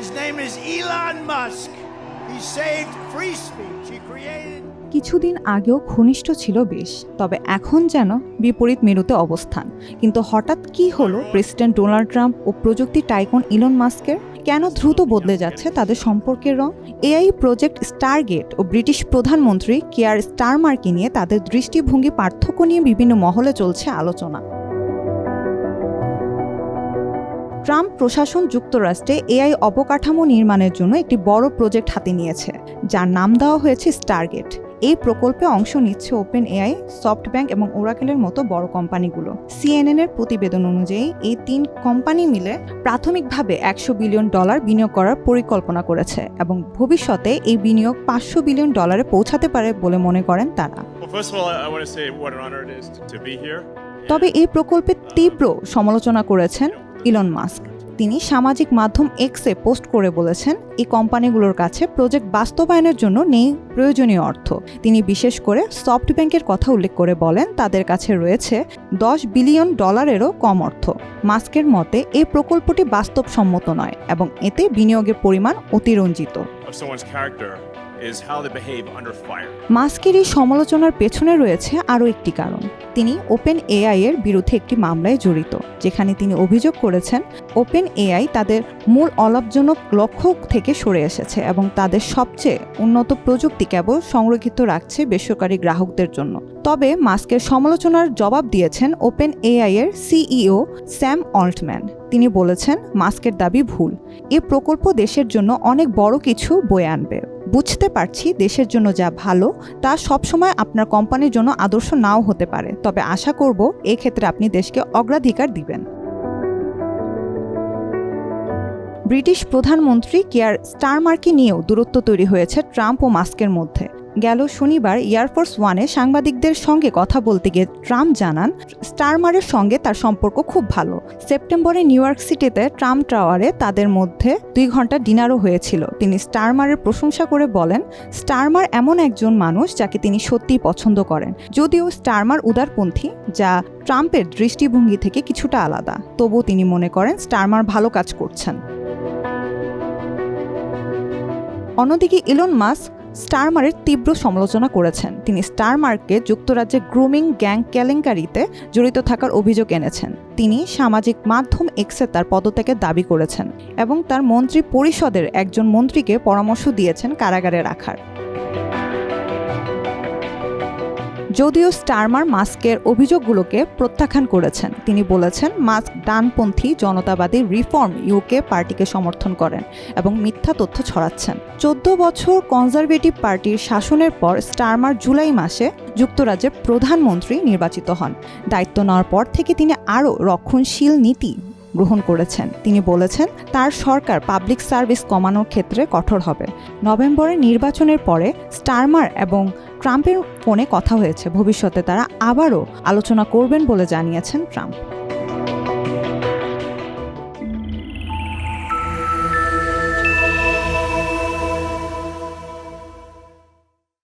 His name is Elon Musk. He saved free speech. He created কিছুদিন আগেও ঘনিষ্ঠ ছিল বেশ, তবে এখন যেন বিপরীত মেরুতে অবস্থান। কিন্তু হঠাৎ কি হলো প্রেসিডেন্ট ডোনাল্ড ট্রাম্প ও প্রযুক্তি টাইকন ইলন মাস্কের? কেন দ্রুত বদলে যাচ্ছে তাদের সম্পর্কের রং? এআই প্রজেক্ট স্টারগেট ও ব্রিটিশ প্রধানমন্ত্রী কিয়ার স্টারমারকে নিয়ে তাদের দৃষ্টিভঙ্গি পার্থক্য নিয়ে বিভিন্ন মহলে চলছে আলোচনা। ট্রাম্প প্রশাসন যুক্তরাষ্ট্রে এআই অবকাঠামো নির্মাণের জন্য একটি বড় প্রজেক্ট হাতে নিয়েছে, যার নাম দেওয়া হয়েছে স্টারগেট। এই প্রকল্পে অংশ নিচ্ছে ওপেন এআই, সফটব্যাংক এবং ওরাকেলের মতো বড় কোম্পানিগুলো। সিএনএন-এর প্রতিবেদন অনুযায়ী এই 3 কোম্পানি মিলে প্রাথমিকভাবে $100 বিলিয়ন বিনিয়োগ করার পরিকল্পনা করেছে এবং ভবিষ্যতে এই বিনিয়োগ $500 বিলিয়ন পৌঁছাতে পারে বলে মনে করেন তারা। তবে এই প্রকল্পের তীব্র সমালোচনা করেছেন ইলন মাস্ক। তিনি সামাজিক মাধ্যম এক্সে পোস্ট করে বলেছেন, এই কোম্পানিগুলোর কাছে প্রজেক্ট বাস্তবায়নের জন্য নেই প্রয়োজনীয় অর্থ। তিনি বিশেষ করে সফটব্যাংকের কথা উল্লেখ করে বলেন, তাদের কাছে রয়েছে $10 বিলিয়ন কম অর্থ। মাস্কের মতে এই প্রকল্পটি বাস্তবসম্মত নয় এবং এতে বিনিয়োগের পরিমাণ অতিরঞ্জিত। মাস্কের এই সমালোচনার পেছনে রয়েছে আরও একটি কারণ। তিনি ওপেন এআই এর বিরুদ্ধে একটি মামলায় জড়িত, যেখানে তিনি অভিযোগ করেছেন ওপেন এআই তাদের মূল অলাভজনক লক্ষ্য থেকে সরে এসেছে এবং তাদের সবচেয়ে উন্নত প্রযুক্তি কেবল সংরক্ষিত রাখছে বেসরকারি গ্রাহকদের জন্য। তবে মাস্কের সমালোচনার জবাব দিয়েছেন ওপেন এআই এর সিইও স্যাম অল্টম্যান। তিনি বলেছেন, মাস্কের দাবি ভুল। এ প্রকল্প দেশের জন্য অনেক বড় কিছু বয়ে আনবে। বুঝতে পারছি দেশের জন্য যা ভালো তা সবসময় আপনার কোম্পানির জন্য আদর্শ নাও হতে পারে, তবে আশা করব এক্ষেত্রে আপনি দেশকে অগ্রাধিকার দিবেন। ব্রিটিশ প্রধানমন্ত্রী কিয়ার স্টারমারকে নিয়েও দূরত্ব তৈরি হয়েছে ট্রাম্প ও মাস্কের মধ্যে। গেল শনিবার এয়ারফোর্স ওয়ানে সাংবাদিকদের সঙ্গে কথা বলতে গিয়ে ট্রাম্প জানান, স্টারমারের সঙ্গে তার সম্পর্ক খুব ভালো। সেপ্টেম্বরে নিউ ইয়র্ক সিটিতে ট্রাম্প টাওয়ারে তাদের মধ্যে 2 ঘন্টা ডিনারও হয়েছিল। তিনি স্টারমারের প্রশংসা করে বলেন, স্টারমার এমন একজন মানুষ যাকে তিনি সত্যিই পছন্দ করেন। যদিও স্টারমার উদারপন্থী, যা ট্রাম্পের দৃষ্টিভঙ্গি থেকে কিছুটা আলাদা, তবুও তিনি মনে করেন স্টারমার ভালো কাজ করছেন। অন্যদিকে ইলন মাস্ক স্টারমারের তীব্র সমালোচনা করেছেন। তিনি স্টারমারকে যুক্তরাজ্যে গ্রুমিং গ্যাং কেলেঙ্কারিতে জড়িত থাকার অভিযোগ এনেছেন। তিনি সামাজিক মাধ্যম এক্সে তার পদত্যাগের দাবি করেছেন এবং তার মন্ত্রী পরিষদের একজন মন্ত্রীকে পরামর্শ দিয়েছেন কারাগারে রাখার। যদিও স্টারমার মাস্কের অভিযোগগুলোকে প্রত্যাখ্যান করেছেন। তিনি বলেছেন, মাস্ক ডানপন্থী জনতাবাদী রিফর্ম ইউকে পার্টিকে সমর্থন করেন এবং মিথ্যা তথ্য ছড়াচ্ছেন। 14 বছর কনজারভেটিভ পার্টির শাসনের পর স্টারমার জুলাই মাসে যুক্তরাজ্যের প্রধানমন্ত্রী নির্বাচিত হন। দায়িত্ব নেওয়ার পর থেকে তিনি আরও রক্ষণশীল নীতি গ্রহণ করেছেন। তিনি বলেছেন, তার সরকার পাবলিক সার্ভিস কমানোর ক্ষেত্রে কঠোর হবে। নভেম্বরের নির্বাচনের পরে স্টারমার এবং ট্রাম্পের ফোনে কথা হয়েছে। ভবিষ্যতে তারা আবারও আলোচনা করবেন বলে জানিয়েছেন ট্রাম্প।